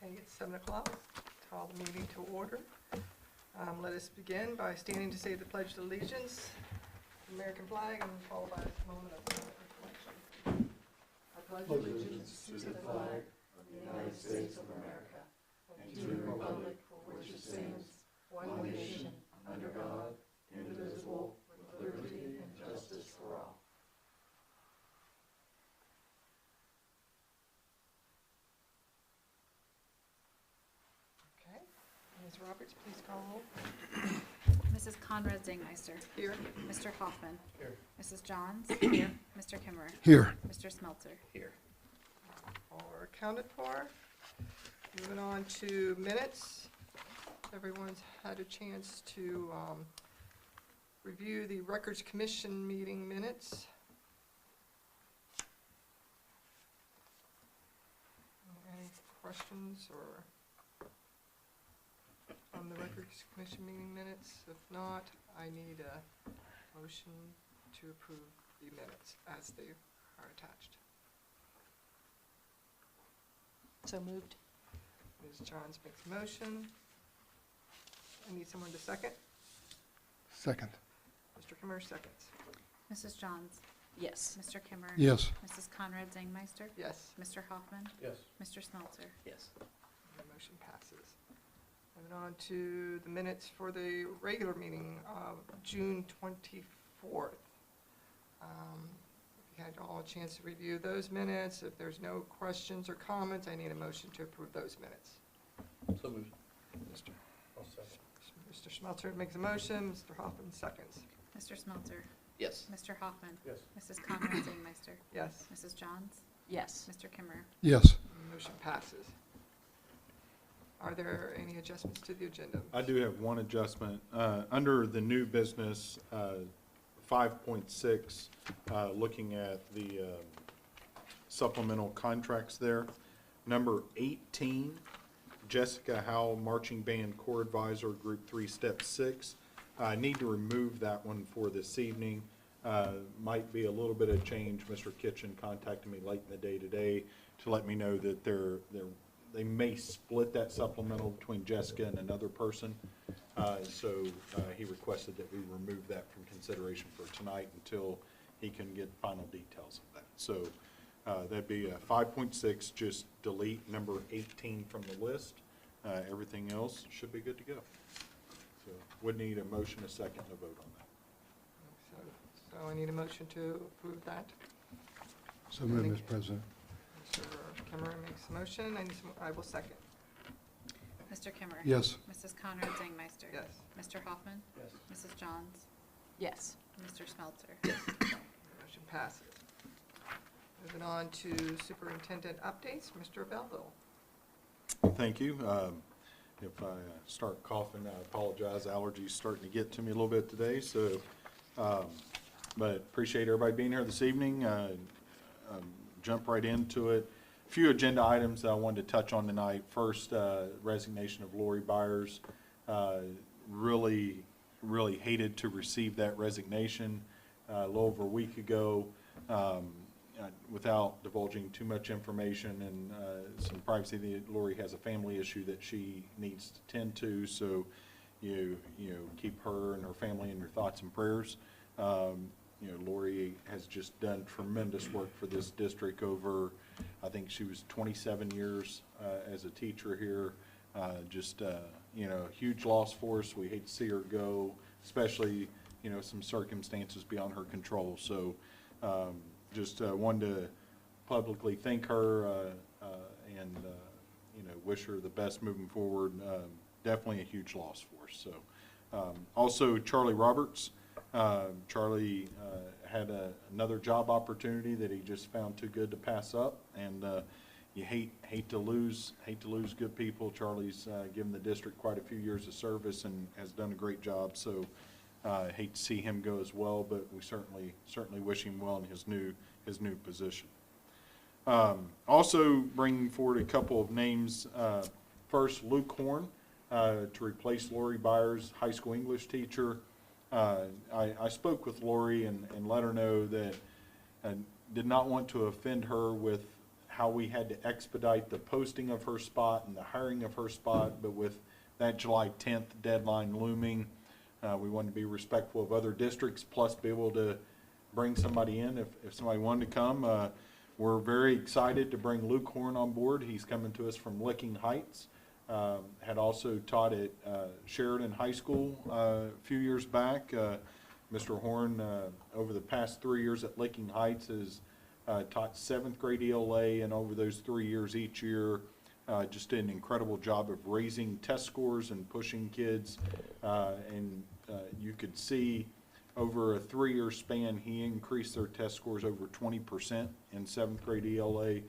Okay, it's 7 o'clock. Call the meeting to order. Let us begin by standing to say the Pledge of Allegiance, American flag, and followed by a moment of reflection. I pledge allegiance to the flag of the United States of America and to the republic for which it stands, one nation, under God, indivisible, with liberty and justice for all. Okay, Ms. Roberts, please call roll. Mrs. Conrad Zingmeister. Here. Mr. Hoffman. Here. Mrs. Johns. Here. Mr. Kimmerer. Here. Mr. Smeltzer. Here. All are accounted for. Moving on to minutes. Everyone's had a chance to review the Records Commission meeting minutes. Any questions or on the Records Commission meeting minutes? If not, I need a motion to approve the minutes as they are attached. So moved. Ms. Johns makes a motion. I need someone to second. Second. Mr. Kimmer seconds. Mrs. Johns. Yes. Mr. Kimmerer. Yes. Mrs. Conrad Zingmeister. Yes, Mr. Hoffman. Yes. Mr. Smeltzer. Yes. the motion passes. Moving on to the minutes for the regular meeting of June 24th. If you had all a chance to review those minutes, if there's no questions or comments, I need a motion to approve those minutes. So moved. Mr. I'll second. Mr. Schmelzer makes a motion, Mr. Hoffman seconds. Mr. Smeltzer. Yes. Mr. Hoffman. Yes. Mrs. Conrad Zingmeister. Yes, Mrs. Johns. Yes. Mr. Kimmerer. Yes. motion passes. Are there any adjustments to the agenda? I do have one adjustment. Under the new business, 5.6, looking at the supplemental contracts there. Number 18, Jessica Howell, Marching Band Corps Advisor, Group 3, Step 6. I need to remove that one for this evening. Might be a little bit of change. Mr. Kitchen contacted me late in the day today to let me know that they may split that supplemental between Jessica and another person. So he requested that we remove that from consideration for tonight until he can get final details of that. So that'd be 5.6, just delete number 18 from the list. Everything else should be good to go. So would need a motion, a second, and a vote on that. So I need a motion to approve that. So moved, Mr. President. Mr. Kimmerer makes a motion, I will second. Mr. Kimmerer. Yes. Mrs. Conrad Zingmeister. Yes. Mr. Hoffman. Yes. Mrs. Johns. Yes. Mr. Smeltzer. Motion passes. Moving on to superintendent updates, Mr. Belleville. Thank you. If I start coughing, I apologize. Allergies starting to get to me a little bit today, so, but appreciate everybody being here this evening. Jump right into it. A few agenda items that I wanted to touch on tonight. First, resignation of Lori Byers. Really hated to receive that resignation a little over a week ago. Without divulging too much information and some privacy, Lori has a family issue that she needs to tend to, so you keep her and her family in your thoughts and prayers. Lori has just done tremendous work for this district over, I think she was 27 years as a teacher here. Just huge loss for us. We hate to see her go, especially some circumstances beyond her control. So just wanted to publicly thank her and wish her the best moving forward. Definitely a huge loss for us. So also Charlie Roberts. Charlie had another job opportunity that he just found too good to pass up, and you hate to lose good people. Charlie's given the district quite a few years of service and has done a great job. So hate to see him go as well, but we certainly wish him well in his new position. Also bringing forward a couple of names. First, Luke Horn to replace Lori Byers, high school English teacher. I spoke with Lori and let her know that I did not want to offend her with how we had to expedite the posting of her spot and the hiring of her spot, but with that July 10th deadline looming, we wanted to be respectful of other districts, plus be able to bring somebody in if somebody wanted to come. We're very excited to bring Luke Horn on board. He's coming to us from Licking Heights. Had also taught at Sheridan High School a few years back. Mr. Horn, over the past 3 years at Licking Heights, has taught 7th grade ELA, and over those 3 years each year, just did an incredible job of raising test scores and pushing kids. And you could see over a 3-year span, he increased their test scores over 20% in 7th grade ELA,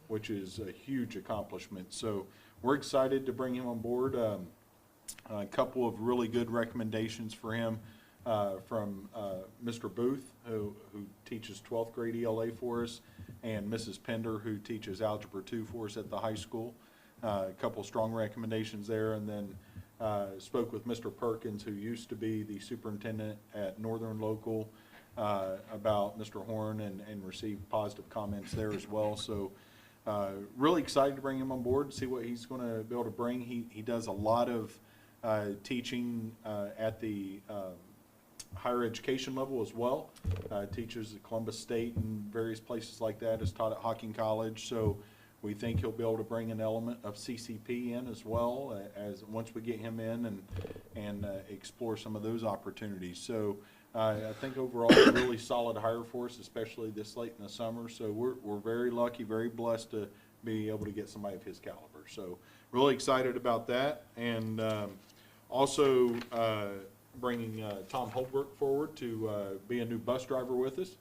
which is a huge accomplishment. So we're excited to bring him on board. A couple of really good recommendations for him from Mr. Booth, who teaches 12th grade ELA for us, and Mrs. Pender, who teaches Algebra 2 for us at the high school. A couple strong recommendations there, and then spoke with Mr. Perkins, who used to be the superintendent at Northern Local, about Mr. Horn, and received positive comments there as well. So really excited to bring him on board, see what he's going to be able to bring. He does a lot of teaching at the higher education level as well. Teaches at Columbus State and various places like that, has taught at Hocking College. So we think he'll be able to bring an element of CCP in as well, as once we get him in and explore some of those opportunities. So I think overall a really solid hire for us, especially this late in the summer. So we're very lucky, very blessed to be able to get somebody of his caliber. So really excited about that. And also bringing Tom Holbrook forward to be a new bus driver with us.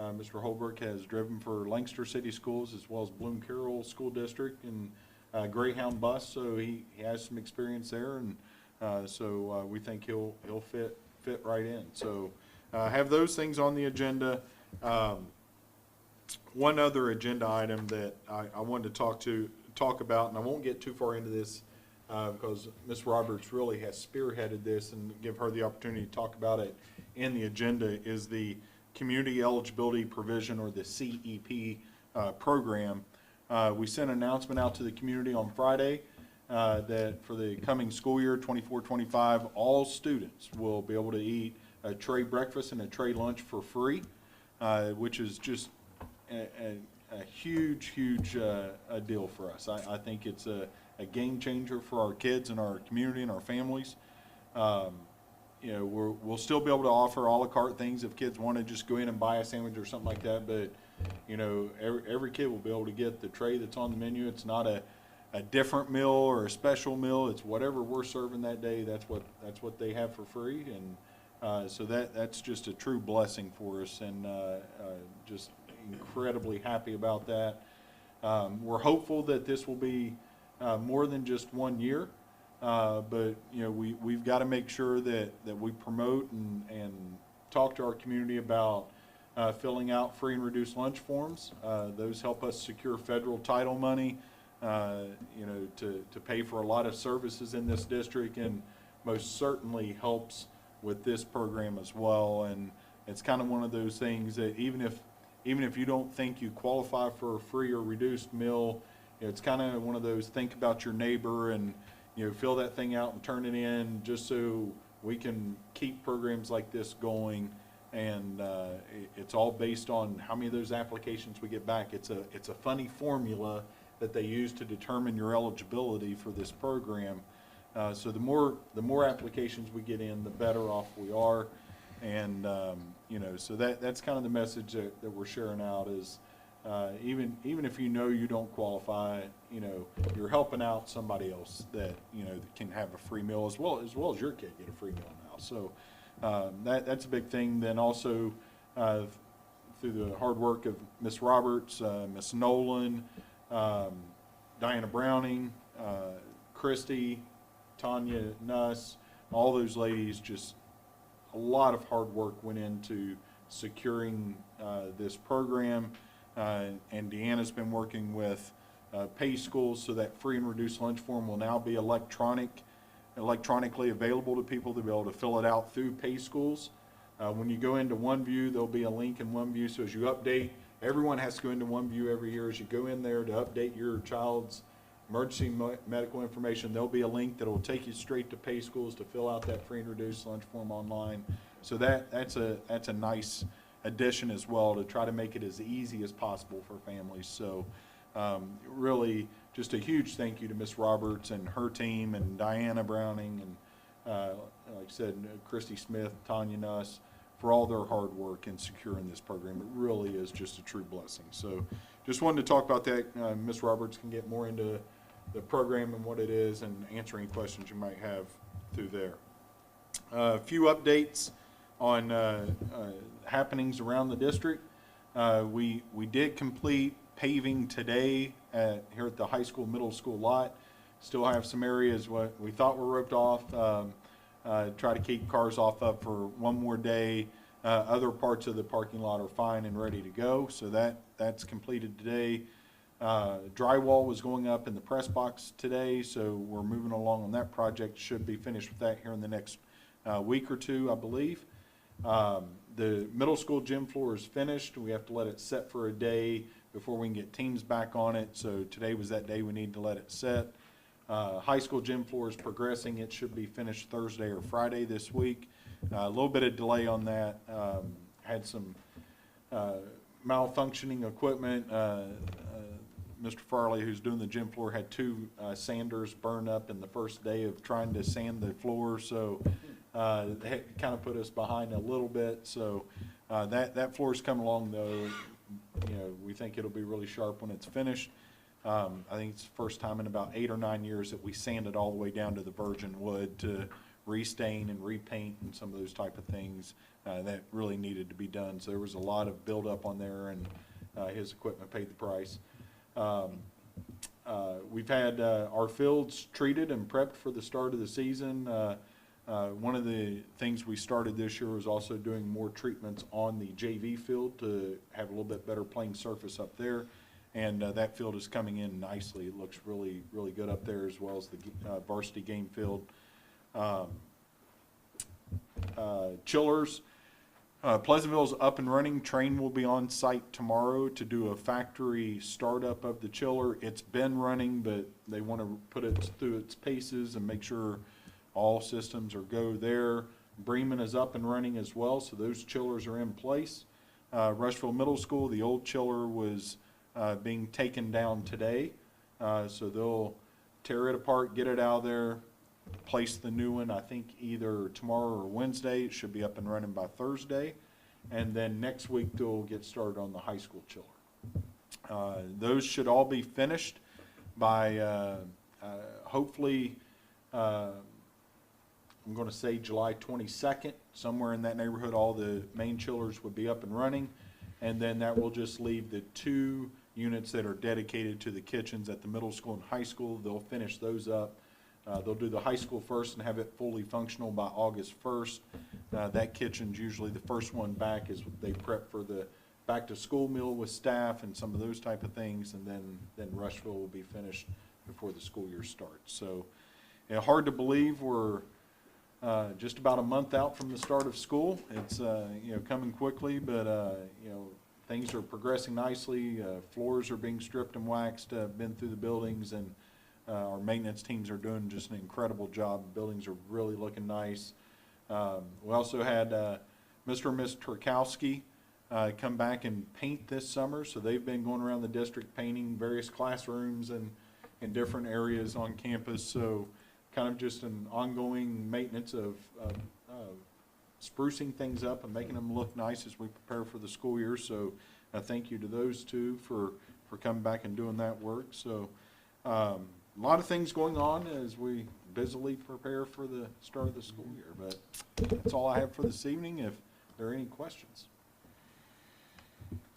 Mr. Holbrook has driven for Lancaster City Schools as well as Bloom Carroll School District and Greyhound bus, so he has some experience there, and so we think he'll fit right in. So have those things on the agenda. One other agenda item that I wanted to talk about, and I won't get too far into this because Ms. Roberts really has spearheaded this, and give her the opportunity to talk about it in the agenda, is the Community Eligibility Provision, or the CEP program. We sent an announcement out to the community on Friday that for the coming school year 24-25, all students will be able to eat a tray breakfast and a tray lunch for free, which is just a huge deal for us. I think it's a game changer for our kids and our community and our families. You know, we'll still be able to offer a la carte things if kids want to just go in and buy a sandwich or something like that. But, you know, every kid will be able to get the tray that's on the menu. It's not a different meal or a special meal. It's whatever we're serving that day. That's what they have for free. And so that's just a true blessing for us, and just incredibly happy about that. We're hopeful that this will be more than just 1 year. But you know, we've got to make sure that we promote and talk to our community about filling out free and reduced lunch forms. Those help us secure federal title money, you know, to pay for a lot of services in this district, and most certainly helps with this program as well. And it's kind of one of those things that even if you don't think you qualify for a free or reduced meal, you know, it's kind of one of those, think about your neighbor and, you know, fill that thing out and turn it in, just so we can keep programs like this going. And it's all based on how many of those applications we get back. It's a funny formula that they use to determine your eligibility for this program. So the more applications we get in, the better off we are. And you know, so that's kind of the message that we're sharing out is, even if you know you don't qualify, you know, you're helping out somebody else that, you know, that can have a free meal as well as your kid get a free meal now. So that's a big thing. Then also through the hard work of Miss Roberts, Miss Nolan, Diana Browning, Christy, Tanya Nuss, all those ladies, just a lot of hard work went into securing this program. And Deanna's been working with Pay Schools, so that free and reduced lunch form will now be electronically available to people to be able to fill it out through Pay Schools. When you go into OneView, there'll be a link in OneView, so as you update everyone has to go into one view every year. As you go in there to update your child's emergency medical information, there'll be a link that will take you straight to Pay Schools to fill out that free and reduced lunch form online. So that's a nice addition as well, to try to make it as easy as possible for families. So really just a huge thank you to Ms. Roberts and her team, and Diana Browning, and like I said, Christy Smith, Tanya Nuss, for all their hard work in securing this program. It really is just a true blessing. So just wanted to talk about that. Ms. Roberts can get more into the program and what it is, and answer any questions you might have through there. A few updates on happenings around the district. We did complete paving today here at the high school, middle school lot. Still have some areas what we thought were roped off. Try to keep cars off up for one more day. Other parts of the parking lot are fine and ready to go, so that's completed today. Drywall was going up in the press box today, so we're moving along on that project. Should be finished with that here in the next week or two, I believe. The middle school gym floor is finished. We have to let it set for a day before we can get teams back on it, so today was that day we need to let it set. High school gym floor is progressing. It should be finished Thursday or Friday this week. A little bit of delay on that. Had some malfunctioning equipment. Mr. Farley, who's doing the gym floor, had 2 sanders burn up in the first day of trying to sand the floor, so that kind of put us behind a little bit. So that floor's coming along, though. You know, we think it'll be really sharp when it's finished. I think it's the first time in about 8 or 9 years that we sanded all the way down to the virgin wood to restain and repaint and some of those type of things that really needed to be done. So there was a lot of buildup on there, and his equipment paid the price. We've had our fields treated and prepped for the start of the season. One of the things we started this year was also doing more treatments on the JV field to have a little bit better playing surface up there. And that field is coming in nicely. It looks really, really good up there, as well as the varsity game field. Chillers. Pleasantville's up and running. Train will be on site tomorrow to do a factory startup of the chiller. It's been running, but they want to put it through its paces and make sure all systems are go there. Bremen is up and running as well, so those chillers are in place. Rushville Middle School, the old chiller was being taken down today, so they'll tear it apart, get it out of there, place the new one, I think either tomorrow or Wednesday. It should be up and running by Thursday, and then next week they'll get started on the high school chiller. Those should all be finished by hopefully I'm going to say July 22nd, somewhere in that neighborhood. All the main chillers would be up and running, and then that will just leave the 2 units that are dedicated to the kitchens at the middle school and high school. They'll finish those up. They'll do the high school first and have it fully functional by August 1st. That kitchen's usually the first one back, as they prep for the back to school meal with staff and some of those type of things, and then Rushville will be finished before the school year starts. So, hard to believe we're just about a month out from the start of school. It's coming quickly, but things are progressing nicely. Floors are being stripped and waxed. Been through the buildings, and our maintenance teams are doing just an incredible job. Buildings are really looking nice. We also had Mr. and Ms. Turkowski come back and paint this summer, so they've been going around the district painting various classrooms and in different areas on campus. So kind of just an ongoing maintenance of sprucing things up and making them look nice as we prepare for the school year. So thank you to those two for coming back and doing that work. So a lot of things going on as we busily prepare for the start of the school year. But that's all I have for this evening. If there are any questions.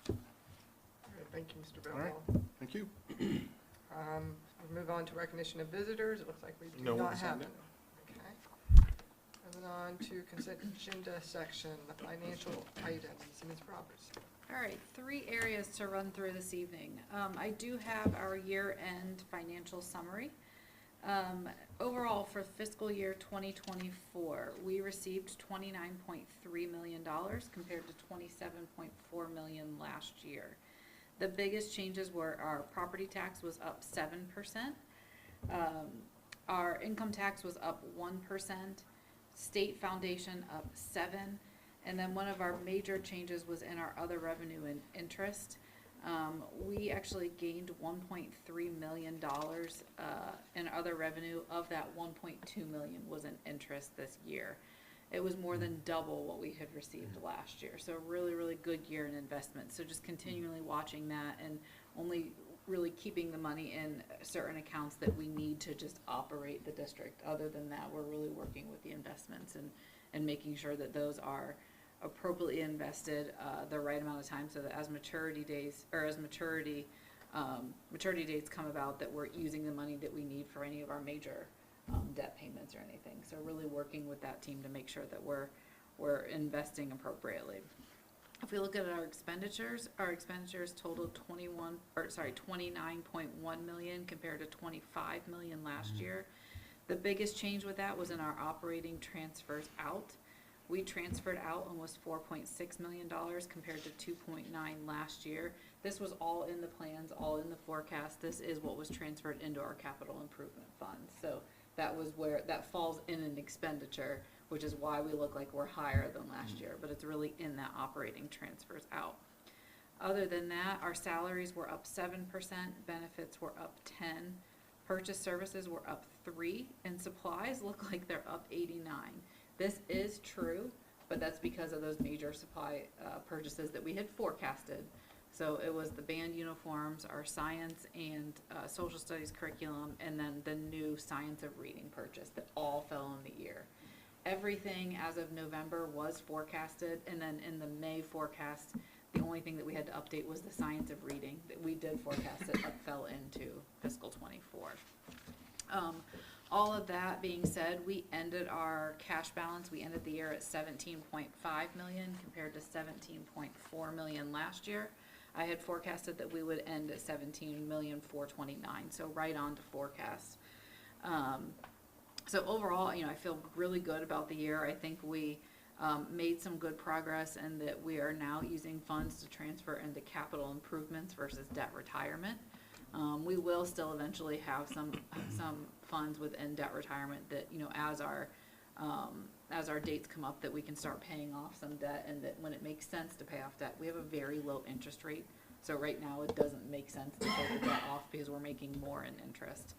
All right, thank you, Mr. All right. Bellhall. Thank you. We'll move on to recognition of visitors. It looks like we do No not one's have signed any. Okay. Moving on to consent agenda section, the financial items. Ms. Roberts. All right, 3 areas to run through this evening. I do have our year-end financial summary. Overall, for fiscal year 2024, we received $29.3 million compared to $27.4 million last year. The biggest changes were our property tax was up 7%. Our income tax was up 1%, state foundation up 7%, and then one of our major changes was in our other revenue and interest. We actually gained $1.3 million in other revenue. Of that, $1.2 million was in interest this year. It was more than double what we had received last year. So a really, really good year in investment. So just continually watching that and only really keeping the money in certain accounts that we need to just operate the district. Other than that, we're really working with the investments and making sure that those are appropriately invested the right amount of time, so that as maturity dates come about, that we're using the money that we need for any of our major debt payments or anything. So really working with that team to make sure that we're investing appropriately. If we look at our expenditures totaled 29.1 million compared to 25 million last year. The biggest change with that was in our operating transfers out. We transferred out almost $4.6 million compared to 2.9 last year. This was all in the plans, all in the forecast. This is what was transferred into our capital improvement fund. So that was where that falls in an expenditure, which is why we look like we're higher than last year, but it's really in that operating transfers out. Other than that, our salaries were up 7%, benefits were up 10%, purchase services were up 3%, and supplies look like they're up 89%. This is true, but that's because of those major supply purchases that we had forecasted. So it was the band uniforms, our science and social studies curriculum, and then the new science of reading purchase that all fell in the year. Everything as of November was forecasted, and then in the May forecast, the only thing that we had to update was the science of reading that we did forecast that fell into fiscal 24. All of that being said, we ended our cash balance. We ended the year at 17.5 million compared to 17.4 million last year. I had forecasted that we would end at 17,429,000, so right on to forecast. So overall, I feel really good about the year. I think we made some good progress, and that we are now using funds to transfer into capital improvements versus debt retirement. We will still eventually have some funds within debt retirement that, as our dates come up, that we can start paying off some debt, and that when it makes sense to pay off debt, we have a very low interest rate. So right now it doesn't make sense to pay the debt off because we're making more in interest.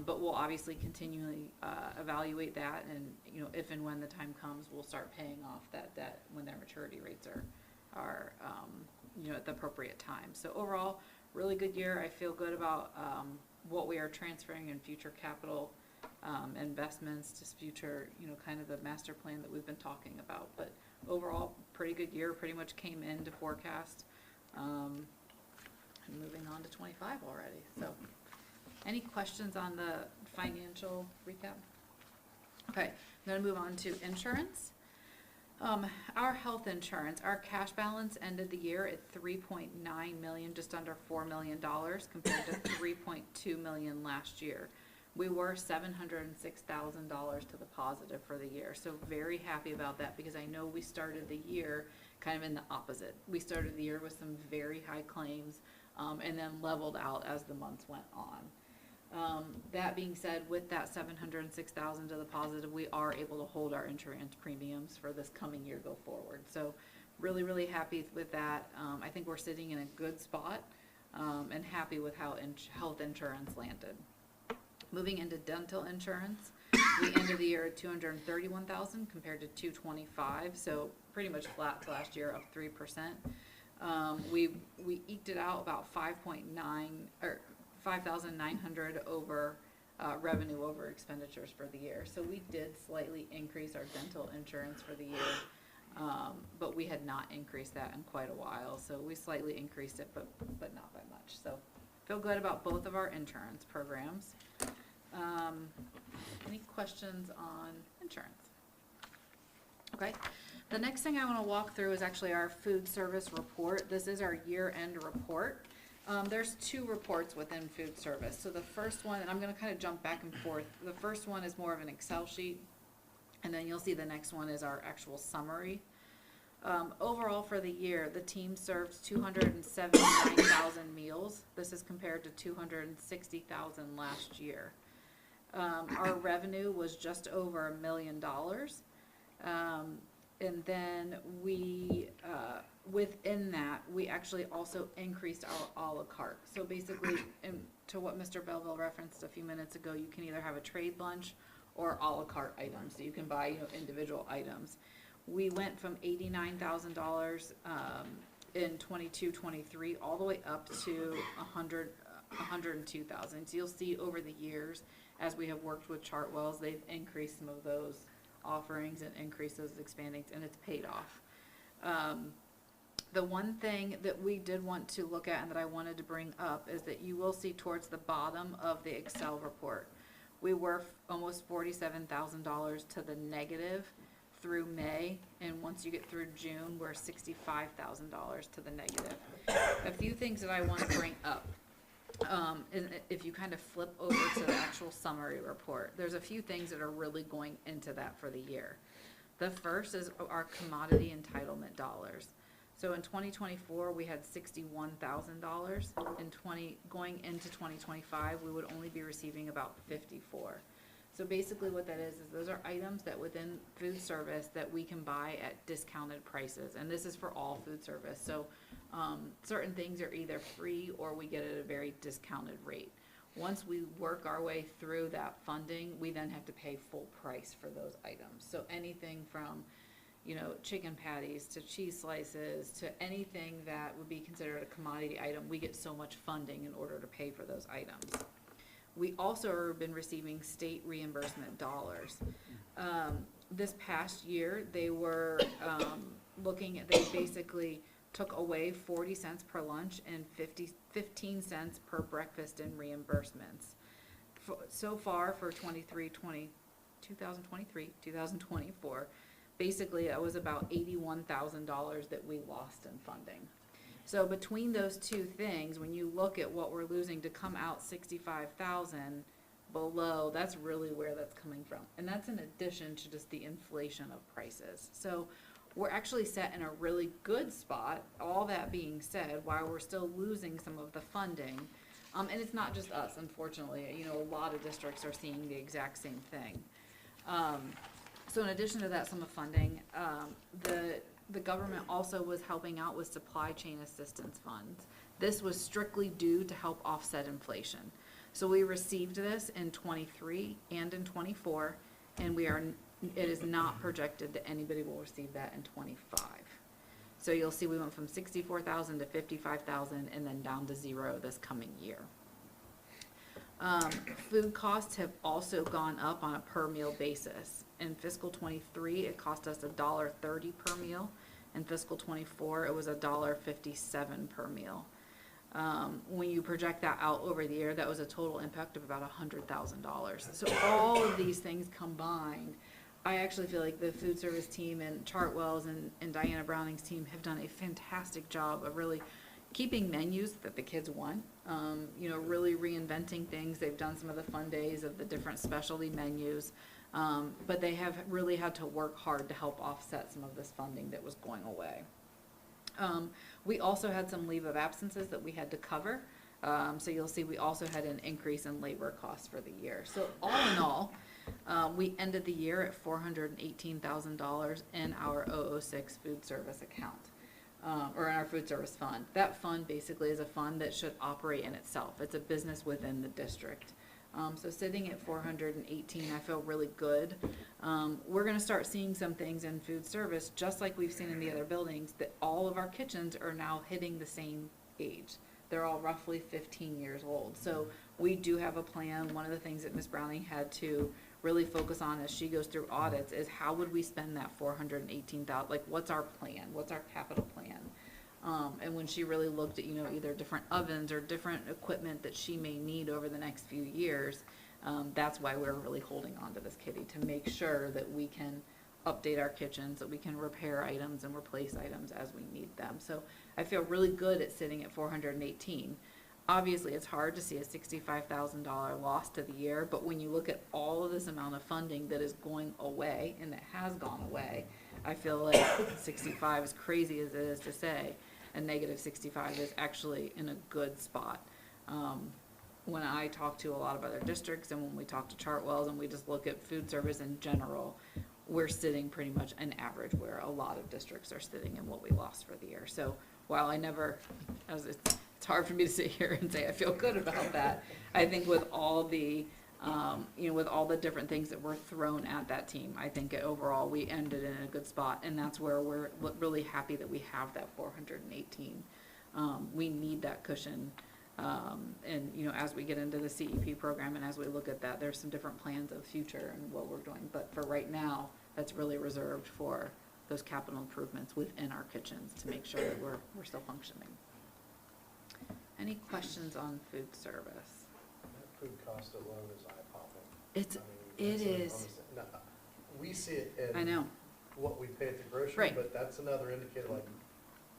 But we'll obviously continually evaluate that, and if and when the time comes, we'll start paying off that debt when their maturity rates are at the appropriate time. So overall, really good year. I feel good about what we are transferring in future capital investments, just future, kind of the master plan that we've been talking about. But overall, pretty good year. Pretty much came into forecast. And moving on to 25 already. So, any questions on the financial recap? Okay, I'm going to move on to insurance. Our health insurance, our cash balance ended the year at 3.9 million, just under $4 million, compared to 3.2 million last year. We were $706,000 to the positive for the year, so very happy about that, because I know we started the year kind of in the opposite. We started the year with some very high claims, and then leveled out as the months went on. That being said, with that $706,000 to the positive, we are able to hold our insurance premiums for this coming year go forward. So really, really happy with that. I think we're sitting in a good spot, and happy with how health insurance landed. Moving into dental insurance, we ended the year at $231,000 compared to $225,000, so pretty much flat to last year, up 3%. We eked it out about 5,900 over revenue over expenditures for the year. So we did slightly increase our dental insurance for the year, but we had not increased that in quite a while. So we slightly increased it, but not by much. So feel good about both of our insurance programs. Any questions on insurance? Okay. The next thing I want to walk through is actually our food service report. This is our year-end report. There's two reports within food service. So the first one, and I'm going to kind of jump back and forth. The first one is more of an Excel sheet, and then you'll see the next one is our actual summary. Overall for the year, the team served 279,000 meals. This is compared to 260,000 last year. Our revenue was just over $1 million. And then within that, we actually also increased our a la carte. So basically, to what Mr. Belleville referenced a few minutes ago, you can either have a trade lunch or a la carte items, so you can buy, individual items. We went from $89,000 in 22-23 all the way up to $102,000. So you'll see over the years, as we have worked with Chartwells, they've increased some of those offerings and increased those expandings, and it's paid off. The one thing that we did want to look at and that I wanted to bring up is that you will see towards the bottom of the Excel report, we were almost $47,000 to the negative through May, and once you get through June, we're $65,000 to the negative. A few things that I want to bring up. And if you kind of flip over to the actual summary report, there's a few things that are really going into that for the year. The first is our commodity entitlement dollars. So in 2024, we had $61,000. Going into 2025, we would only be receiving about 54. So basically what that is those are items that within food service that we can buy at discounted prices. And this is for all food service. So certain things are either free or we get at a very discounted rate. Once we work our way through that funding, we then have to pay full price for those items. So anything from, chicken patties to cheese slices to anything that would be considered a commodity item, we get so much funding in order to pay for those items. We also have been receiving state reimbursement dollars. This past year, they were they basically took away 40 cents per lunch and 15 cents per breakfast in reimbursements. So far for 2024, basically it was about $81,000 that we lost in funding. So between those two things, when you look at what we're losing to come out 65,000 below, that's really where that's coming from. And that's in addition to just the inflation of prices. So we're actually set in a really good spot, all that being said, while we're still losing some of the funding. And it's not just us, unfortunately. A lot of districts are seeing the exact same thing. So in addition to that sum of funding, the government also was helping out with supply chain assistance funds. This was strictly due to help offset inflation. So we received this in 23 and in 24, and it is not projected that anybody will receive that in 25. So you'll see we went from 64,000 to 55,000 and then down to 0 this coming year. Food costs have also gone up on a per meal basis. In fiscal 23, it cost us $1.30 per meal. In fiscal 24, it was $1.57 per meal. When you project that out over the year, that was a total impact of about $100,000. So all of these things combined, I actually feel like the food service team and Chartwells and Diana Browning's team have done a fantastic job of really keeping menus that the kids want, really reinventing things. They've done some of the fun days of the different specialty menus, but they have really had to work hard to help offset some of this funding that was going away. We also had some leave of absences that we had to cover. So you'll see we also had an increase in labor costs for the year. So all in all, we ended the year at $418,000 in our 006 food service account. Or in our food service fund. That fund basically is a fund that should operate in itself. It's a business within the district. So sitting at 418, I feel really good. We're gonna start seeing some things in food service, just like we've seen in the other buildings, that all of our kitchens are now hitting the same age. They're all roughly 15 years old. So we do have a plan. One of the things that Ms. Browning had to really focus on as she goes through audits is how would we spend that $418,000? Like, what's our plan? What's our capital plan? And when she really looked at, either different ovens or different equipment that she may need over the next few years, that's why we're really holding on to this kitty, to make sure that we can update our kitchens, that we can repair items and replace items as we need them. So I feel really good at sitting at 418. obviously, it's hard to see a $65,000 loss to the year, but when you look at all of this amount of funding that is going away and that has gone away, I feel like 65, as crazy as it is to say, a negative 65 is actually in a good spot. When I talk to a lot of other districts and when we talk to Chartwells and we just look at food service in general, we're sitting pretty much an average where a lot of districts are sitting in what we lost for the year. So while I never, it's hard for me to sit here and say I feel good about that, I think with all the, with all the different things that were thrown at that team, I think overall we ended in a good spot, and that's where we're really happy that we have that 418. We need that cushion. And, as we get into the CEP program and as we look at that, there's some different plans of future and what we're doing. But for right now, that's really reserved for those capital improvements within our kitchens to make sure that we're still functioning. Any questions on food service? That food cost alone is eye-popping. It It's is. no, we see it I in know, what we pay at the grocery, Right. but that's another indicator, like,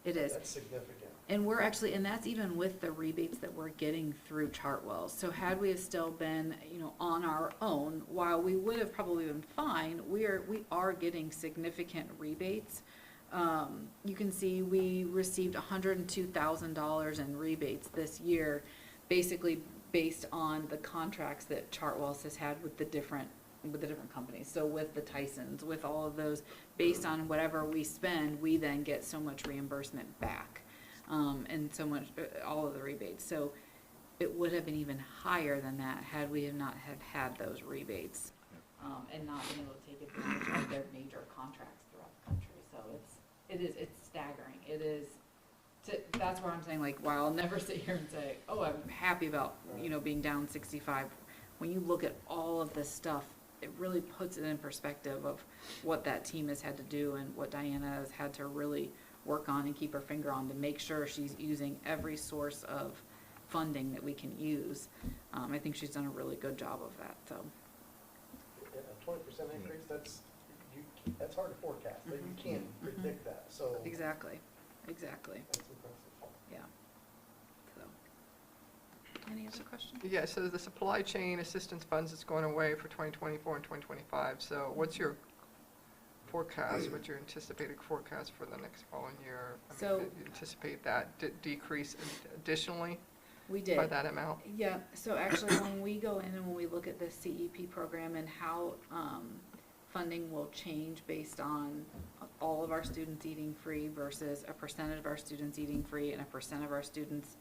it is. that's significant. And we're actually, and that's even with the rebates that we're getting through Chartwells. So had we have still been, on our own, while we would have probably been fine, we are getting significant rebates. You can see we received $102,000 in rebates this year, basically based on the contracts that Chartwells has had with the different companies. So with the Tysons, with all of those, based on whatever we spend, we then get so much reimbursement back. And so much, all of the rebates. So it would have been even higher than that had we have not have had those rebates, and not been able to take advantage of their major contracts throughout the country. So it's staggering. It is, that's where I'm saying, like, while I'll never sit here and say, oh, I'm happy about, being down 65. When you look at all of this stuff, it really puts it in perspective of what that team has had to do and what Diana has had to really work on and keep her finger on to make sure she's using every source of funding that we can use. I think she's done a really good job of that, so. A 20% increase, that's hard to forecast, but you can't predict that, so. Exactly. That's impressive. Yeah. So. Any other questions? Yeah, so the supply chain assistance funds is going away for 2024 and 2025. So what's your forecast, what's your anticipated forecast for the next following year? So- Do you anticipate that decrease additionally We did. by that amount? Yeah, so actually, when we go in and when we look at the CEP program and how funding will change based on all of our students eating free versus a percentage of our students eating free and a percent of our students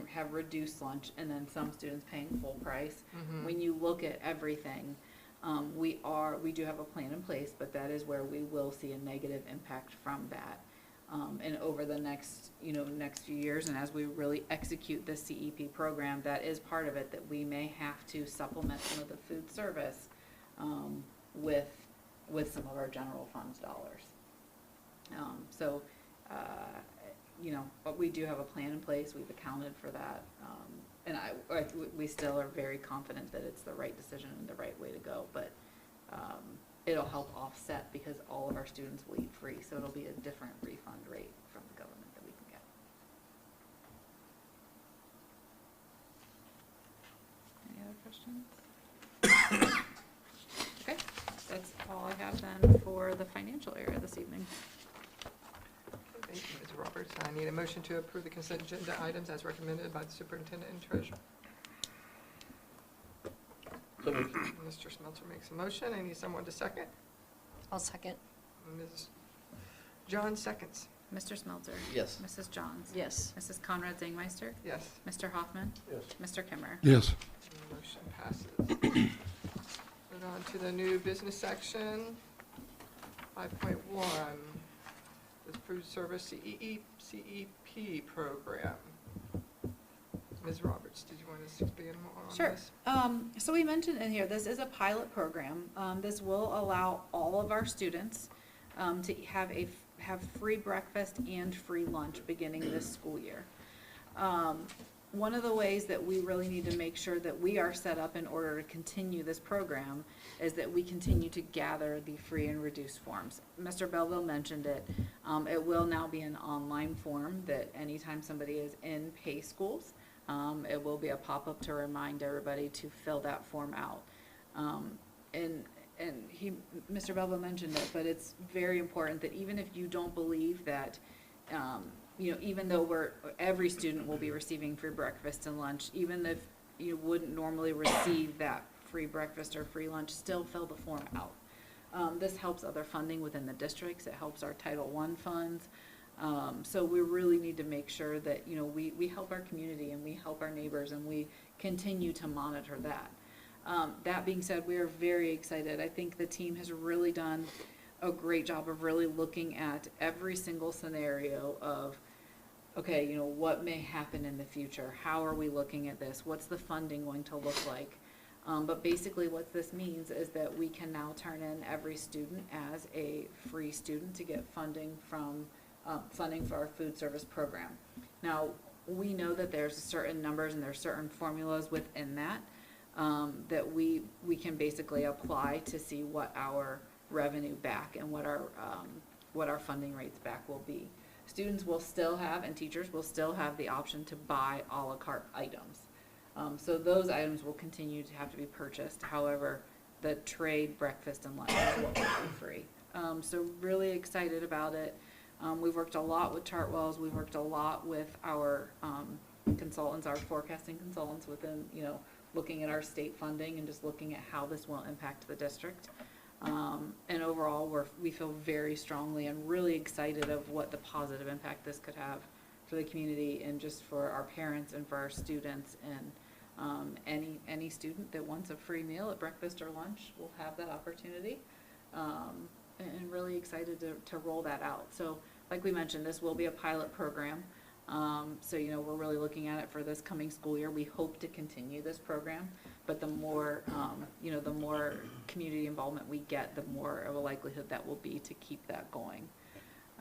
have reduced lunch and then some students paying full price. Mhm. When you look at everything, we do have a plan in place, but that is where we will see a negative impact from that. And over the next few years, and as we really execute the CEP program, that is part of it, that we may have to supplement some of the food service, with some of our general funds dollars. But we do have a plan in place, we've accounted for that, and we still are very confident that it's the right decision and the right way to go, but, it'll help offset because all of our students will eat free, so it'll be a different refund rate from the government that we can get. Any other questions? Okay, that's all I have then for the financial area this evening. Thank you, Ms. Roberts. I need a motion to approve the consent agenda items as recommended by the superintendent and treasurer. So moved. Mr. Smeltzer makes a motion. I need someone to second. I'll second. Ms. John seconds. Mr. Smeltzer? Yes. Mrs. Johns? Yes. Mrs. Conrad Zangmeister? Yes. Mr. Hoffman? Yes. Mr. Kimmer? Yes. Motion passes. Move on to the new business section. 5.1, the food service CEP program. Ms. Roberts, did you want to expand more on Sure. this? So we mentioned in here, this is a pilot program. This will allow all of our students to have free breakfast and free lunch beginning this school year. One of the ways that we really need to make sure that we are set up in order to continue this program is that we continue to gather the free and reduced forms. Mr. Belleville mentioned it. It will now be an online form that anytime somebody is in pay schools, It will be a pop-up to remind everybody to fill that form out. And Mr. Belva mentioned it, but it's very important that even if you don't believe that, even though every student will be receiving free breakfast and lunch, even if you wouldn't normally receive that free breakfast or free lunch, still fill the form out. This helps other funding within the districts. It helps our Title I funds. So we really need to make sure that, we help our community and we help our neighbors and we continue to monitor that. That being said, we are very excited. I think the team has really done a great job of really looking at every single scenario of, okay, what may happen in the future? How are we looking at this? What's the funding going to look like? But basically what this means is that we can now turn in every student as a free student to get funding from funding for our food service program. Now, we know that there's certain numbers and there's certain formulas within that that we can basically apply to see what our revenue back and what our funding rates back will be. Students will still have, and teachers will still have the option to buy a la carte items. So those items will continue to have to be purchased. However, the trade, breakfast, and lunch is what will be free. So really excited about it. We've worked a lot with Chartwells. We've worked a lot with our consultants, our forecasting consultants within, looking at our state funding and just looking at how this will impact the district. And overall, we feel very strongly and really excited of what the positive impact this could have for the community and just for our parents and for our students. And any student that wants a free meal at breakfast or lunch will have that opportunity. And really excited to roll that out. So like we mentioned, this will be a pilot program. So, we're really looking at it for this coming school year. We hope to continue this program, but the more, the more community involvement we get, the more of a likelihood that will be to keep that going.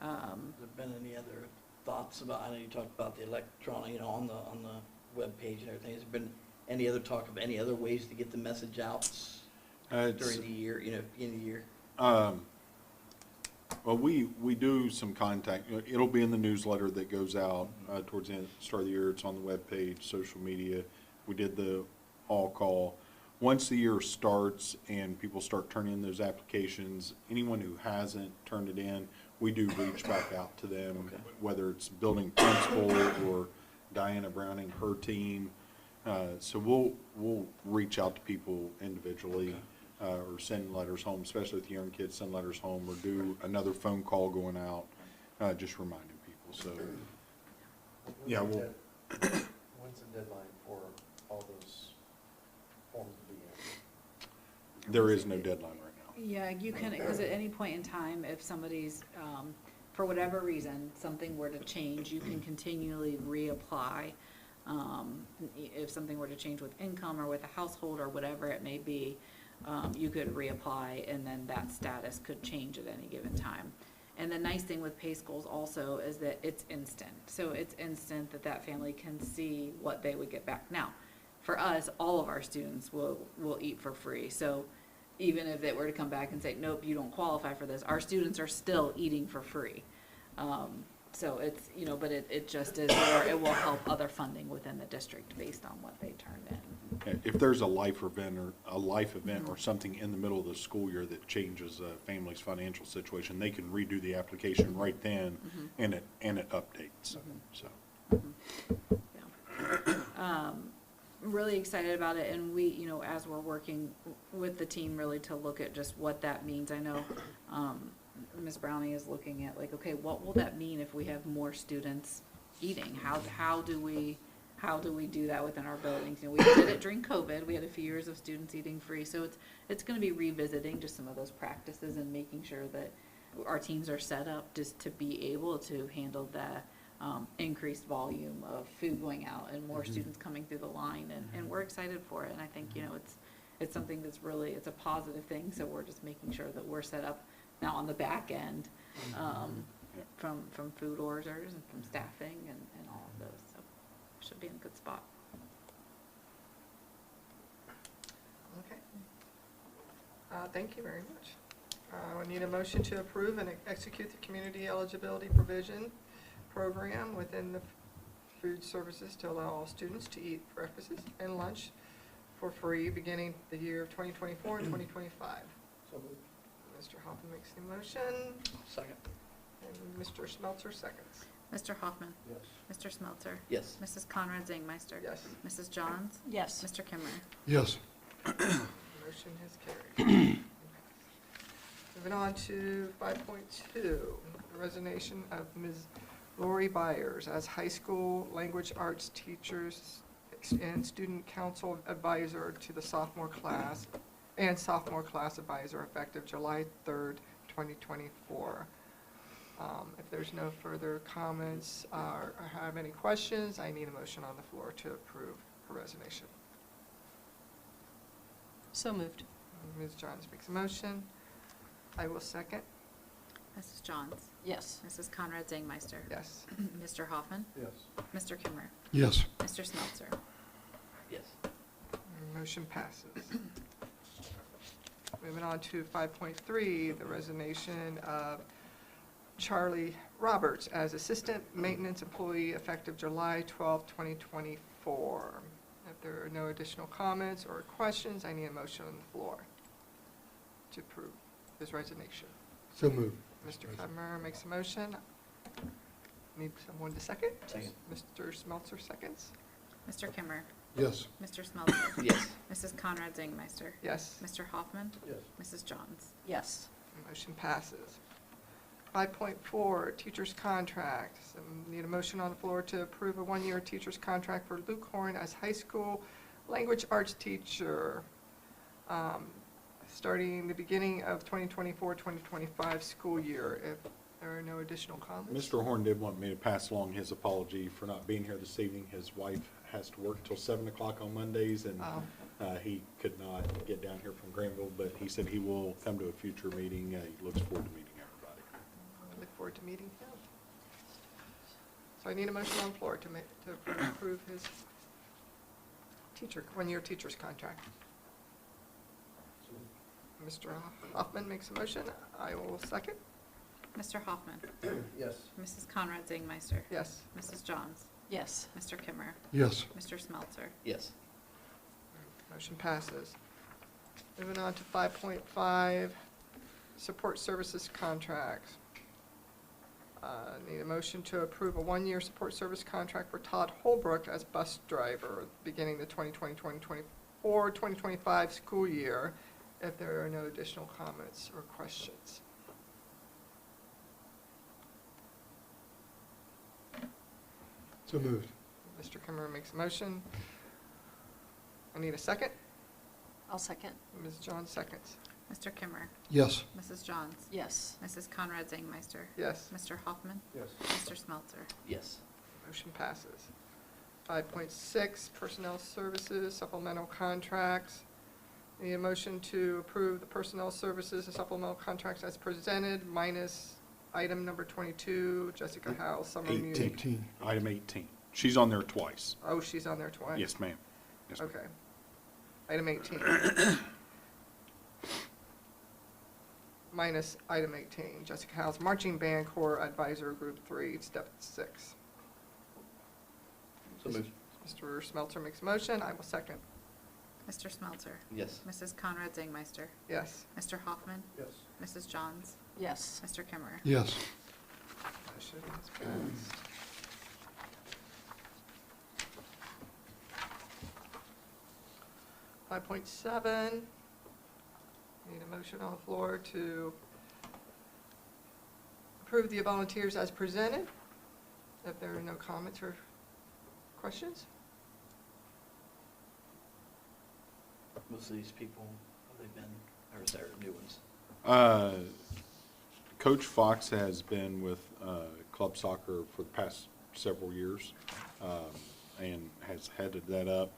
Has there been any other thoughts about, I know you talked about the electronic, on the webpage and everything. Has there been any other talk of any other ways to get the message out during the year, beginning of the year? Well, we do some contact. It'll be in the newsletter that goes out towards the start of the year. It's on the webpage, social media. We did the all call. Once the year starts and people start turning in those applications, anyone who hasn't turned it in, we do reach back out to them, Okay. whether it's building principal or Diana Browning, her team. So we'll reach out to people individually. Or send letters home, especially with young kids, send letters home or do another phone call going out, just reminding people. So, yeah, When's we'll, the deadline for all those forms to be in? there is no deadline right now. Yeah, you can, because at any point in time, if somebody's, for whatever reason, something were to change, you can continually reapply. If something were to change with income or with a household or whatever it may be, you could reapply and then that status could change at any given time. And the nice thing with Pay Schools also is that it's instant. So it's instant that family can see what they would get back. Now, for us, all of our students will eat for free. So even if it were to come back and say, nope, you don't qualify for this, our students are still eating for free. So it's, but it just is where it will help other funding within the district based on what they turned in. If there's a life event or something in the middle of the school year that changes a family's financial situation, they can redo the application right then and it updates. So. Yeah. Really excited about it, and we, as we're working with the team really to look at just what that means. I know Ms. Browning is looking at okay, what will that mean if we have more students eating? How do we do that within our buildings? We did it during COVID. We had a few years of students eating free, so it's going to be revisiting just some of those practices and making sure that our teams are set up just to be able to handle the increased volume of food going out and more students coming through the line, and we're excited for it. And I think it's something that's really, it's a positive thing. So we're just making sure that we're set up now on the back end from food orders and from staffing and all of those. So should be in a good spot. Okay. Thank you very much. We need a motion to approve and execute the community eligibility provision program within the Food Services to allow all students to eat breakfast and lunch for free beginning the year of 2024 and 2025. So moved. Mr. Hoffman makes the motion, Second. and Mr. Smeltzer seconds. Mr. Hoffman. Yes. Mr. Smeltzer. Yes. Mrs. Conrad Zangmeister. Yes. Mrs. Johns. Yes. Mr. Kimmer. Yes. Motion has carried. Moving on to 5.2, the resignation of Ms. Lori Byers as high school language arts teachers and student council advisor to the sophomore class and sophomore class advisor effective July 3rd, 2024. If there's no further comments or have any questions, I need a motion on the floor to approve her resignation. So moved. Ms. Johns makes a motion. I will second. Mrs. Johns. Yes. Mrs. Conrad Zangmeister. Yes. Mr. Hoffman. Yes. Mr. Kimmer. Yes. Mr. Smeltzer. Yes. Motion passes. Moving on to 5.3, the resignation of Charlie Roberts as Assistant Maintenance Employee effective July 12, 2024. If there are no additional comments or questions, I need a motion on the floor to approve his resignation. So moved. Mr. Kimmer makes a motion. Need someone to second? Second. Mr. Smeltzer seconds. Mr. Kimmer. Yes. Mr. Smeltzer. Yes. Mrs. Conrad Zangmeister. Yes. Mr. Hoffman. Yes. Mrs. Johns. Yes. Motion passes. 5.4, teacher's contract. So need a motion on the floor to approve a one-year teacher's contract for Luke Horn as high school language arts teacher, starting the beginning of 2024-2025 school year. If there are no additional comments. Mr. Horn did want me to pass along his apology for not being here this evening. His wife has to work till 7 o'clock on Mondays, and Oh. he could not get down here from Granville, but he said he will come to a future meeting. He looks forward to meeting everybody. I look forward to meeting him. So I need a motion on the floor to approve his one-year teacher's contract. Mr. Hoffman makes a motion. I will second. Mr. Hoffman. Yes. Mrs. Conrad Zangmeister. Yes. Mrs. Johns. Yes. Mr. Kimmer. Yes. Mr. Smeltzer. Yes. Motion passes. Moving on to 5.5, support services contracts. Need a motion to approve a one-year support service contract for Todd Holbrook as bus driver beginning the 2024-2025 school year, if there are no additional comments or questions. So moved. Mr. Kimmer makes a motion. I need a second. I'll second. Ms. Johns seconds. Mr. Kimmer. Yes. Mrs. Johns. Yes. Mrs. Conrad Zangmeister. Yes. Mr. Hoffman. Yes. Mr. Smeltzer. Yes. Motion passes. 5.6, personnel services, supplemental contracts. Need a motion to approve the personnel services and supplemental contracts as presented, minus item number 22, Jessica Howell, summer 18. music. 18. Item 18. She's on there twice. Oh, she's on there twice? Yes, ma'am. Yes, ma'am. Okay. Item 18. Minus item 18, Jessica Howell's marching band corps advisor, group 3, step 6. So moved. Mr. Smeltzer makes a motion, I will second. Mr. Smeltzer. Yes. Mrs. Conrad Zangmeister. Yes. Mr. Hoffman. Yes. Mrs. Johns. Yes. Mr. Kimmer. Yes. Motion is passed. Five point seven, need a motion on the floor to approve the volunteers as presented. If there are no comments or questions? Most of these people, have they been, or is there new ones? Coach Fox has been with club soccer for the past several years and has headed that up.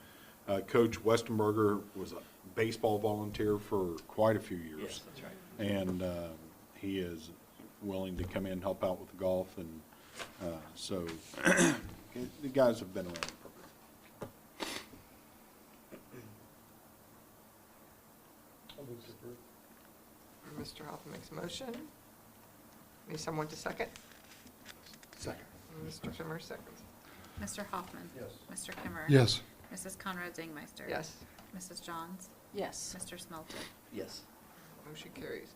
Coach Westenberger was a baseball volunteer for quite a few years. Yes, that's right. And he is willing to come in and help out with the golf, and so the guys have been around the program. I'll move to approve. Mr. Hoffman makes a motion. Need someone to second? Second. Mr. Kimmer seconds. Mr. Hoffman. Yes. Mr. Kimmerer. Yes. Mrs. Conrad Dingmeister. Yes. Mrs. Johns. Yes. Mr. Smelter. Yes. Motion carries.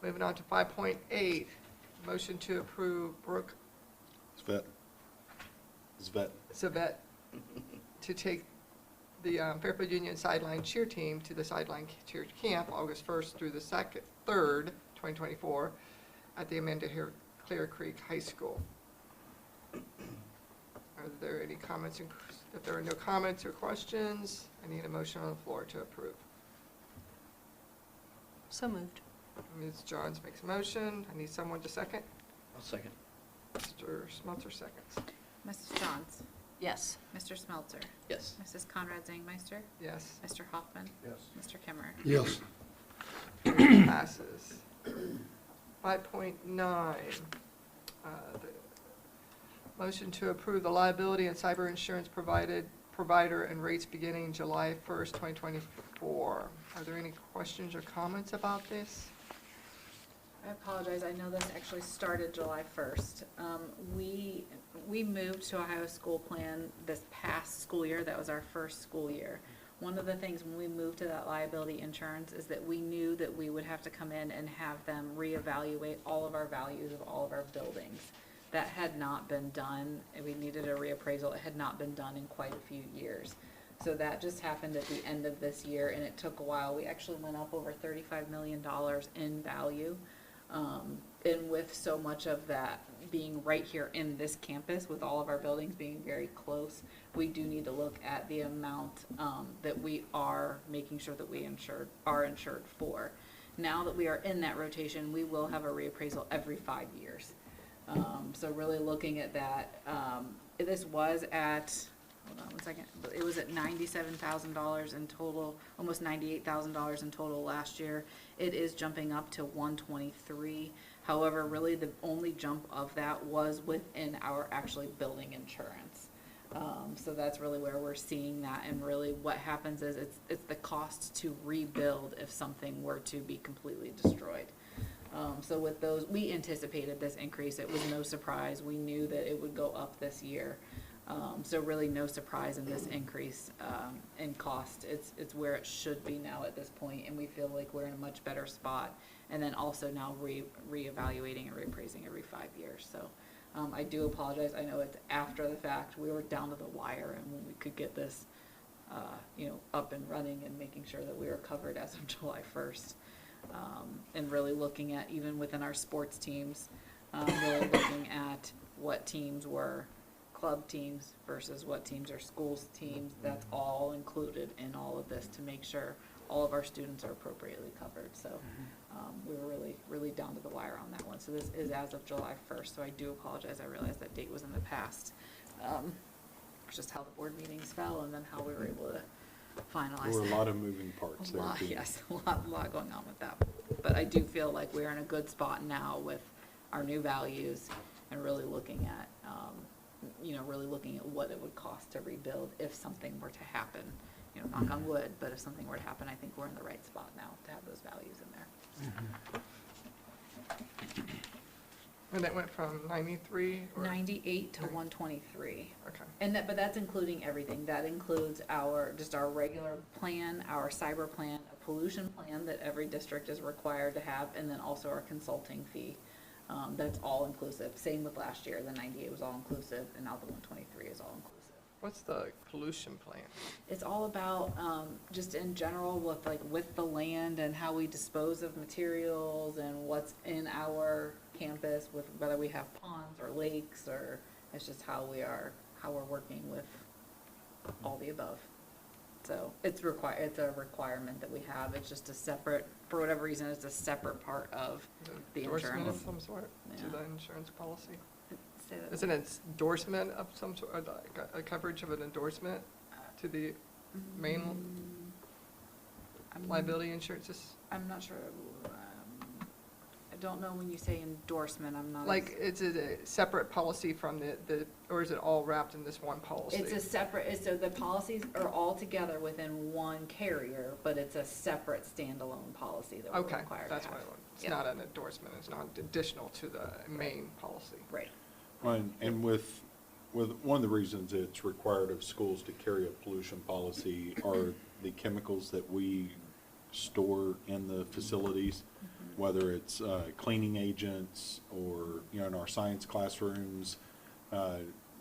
Moving on to 5.8, motion to approve Brooke Svet. Savet to take the Fairfield Union sideline cheer team to the sideline cheer camp August 1st through the 3rd, 2024, at the Amanda Clear Creek High School. Are there any comments? If there are no comments or questions, I need a motion on the floor to approve. So moved. Ms. Johns makes a motion. I need someone to second. I'll second. Mr. Smelter seconds. Mrs. Johns. Yes. Mr. Smelter. Yes. Mrs. Conrad Dingmeister. Yes. Mr. Hoffman. Yes. Mr. Kimmerer. Yes. Passes. 5.9, the motion to approve the liability and cyber insurance provider and rates beginning July 1st, 2024. Are there any questions or comments about this? I apologize, I know this actually started July 1st. We moved to Ohio School Plan this past school year, that was our first school year. One of the things when we moved to that liability insurance is that we knew that we would have to come in and have them reevaluate all of our values of all of our buildings. That had not been done, and we needed a reappraisal, it had not been done in quite a few years. So that just happened at the end of this year, and it took a while. We actually went up over $35 million in value. And with so much of that being right here in this campus, with all of our buildings being very close, we do need to look at the amount that we are making sure that we are insured for. Now that we are in that rotation, we will have a reappraisal every 5 years. So really looking at that, this was at, hold on 1 second, it was at $97,000 in total, almost $98,000 in total last year. It is jumping up to $123,000. However, really the only jump of that was within our actually building insurance. So that's really where we're seeing that, and really what happens is it's the cost to rebuild if something were to be completely destroyed. So with those, we anticipated this increase. It was no surprise. We knew that it would go up this year. So really no surprise in this increase in cost. It's where it should be now at this point, and we feel like we're in a much better spot. And then also now reevaluating and reappraising every 5 years. So I do apologize. I know it's after the fact. We were down to the wire, and when we could get this, up and running and making sure that we were covered as of July 1st. And really looking at, even within our sports teams, really looking at what teams were club teams versus what teams are schools teams. That's all included in all of this to make sure all of our students are appropriately covered. So we were really, really down to the wire on that one. So this is as of July 1st. So I do apologize. I realized that date was in the past. It's just how the board meetings fell and then how we were able to finalize. There were a that. lot of moving parts A there, lot, too. yes, a lot going on with that. But I do feel like we're in a good spot now with our new values and really looking at, really looking at what it would cost to rebuild if something were to happen. Knock on wood, but if something were to happen, I think we're in the right spot now to have those values in there. And that went from 93 or? 98 to 123. Okay. But that's including everything. That includes our regular plan, our cyber plan, a pollution plan that every district is required to have, and then also our consulting fee. That's all inclusive. Same with last year, the 98 was all inclusive, and now the 123 is all inclusive. What's the pollution plan? It's all about, just in general with the land and how we dispose of materials and what's in our campus, with whether we have ponds or lakes, or it's just how we're working with all the above. So it's a requirement that we have. It's just a separate, for whatever reason, it's a separate part of the Endorsement of insurance. some sort to Yeah. the insurance policy? Say that Is it an endorsement of some sort, like a coverage of an endorsement to the main I'm- liability insurances? I'm not sure. I don't know when you say endorsement, I'm not. Like, is it a separate policy from or is it all wrapped in this one policy? It's a separate, so the policies are all together within one carrier, but it's a separate standalone policy that we're Okay, required to have. that's what I want. It's Yep. not an endorsement, it's not additional to the main policy. Right. And with one of the reasons it's required of schools to carry a pollution policy are the chemicals that we store in the facilities, whether it's cleaning agents or, in our science classrooms.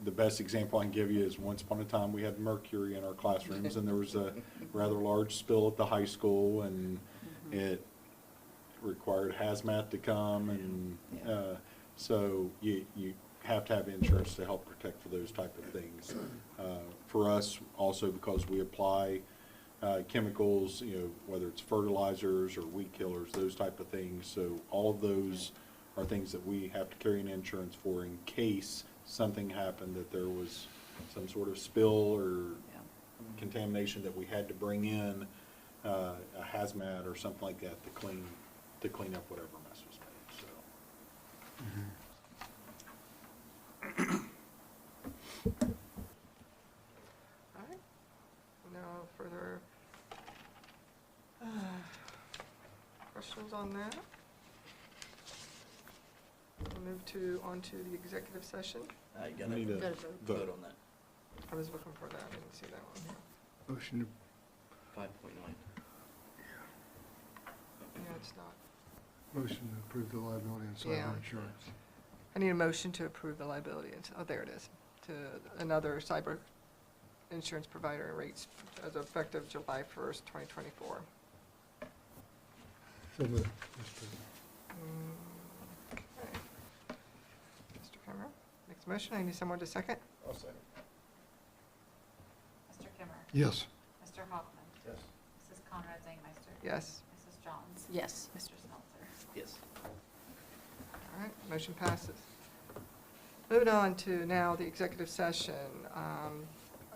The best example I can give you is once upon a time, we had mercury in our classrooms, and there was a rather large spill at the high school, and it required hazmat to come, and so you have to have insurance to help protect for those type of things. For us, also because we apply chemicals, whether it's fertilizers or weed killers, those type of things. So all of those are things that we have to carry an insurance for in case something happened, that there was some sort of spill or contamination that we had to bring in a hazmat or something like that to clean up whatever mess was made, so. All right. No further questions on that? We'll move on to the executive session. I We need gotta a Gotta vote vote. on that. I was looking for that, I didn't see that one. Motion 5.9. Yeah, it's not. Motion to approve the liability and Yeah. cyber insurance. I need a motion to approve the liability, oh, there it is, to another cyber insurance provider rates as effective July 1st, 2024. So moved, Mr. President. Okay. Mr. Kimmer makes a motion, I need someone to second. I'll second. Mr. Kimmer, Yes. Mr. Hoffman, Yes. Mrs. Conrad Zangmeister. Yes. Mrs. Johns. Yes. Mr. Smelter. Yes. All right, motion passes. Moving on to now the executive session.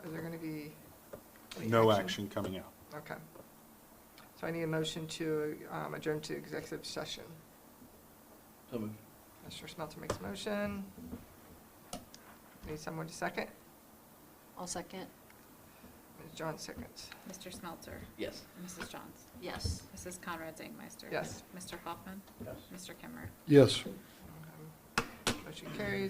Is there going to be any No action coming out. Okay. So I need a motion to adjourn to executive session. So moved. Mr. Smelter makes a motion. Need someone to second? I'll second. Ms. John seconds. Mr. Smelter. Yes. Mrs. Johns. Yes. Mrs. Conrad Zangmeister. Yes. Mr. Hoffman. Yes. Mr. Kimmer. Yes. Motion carries.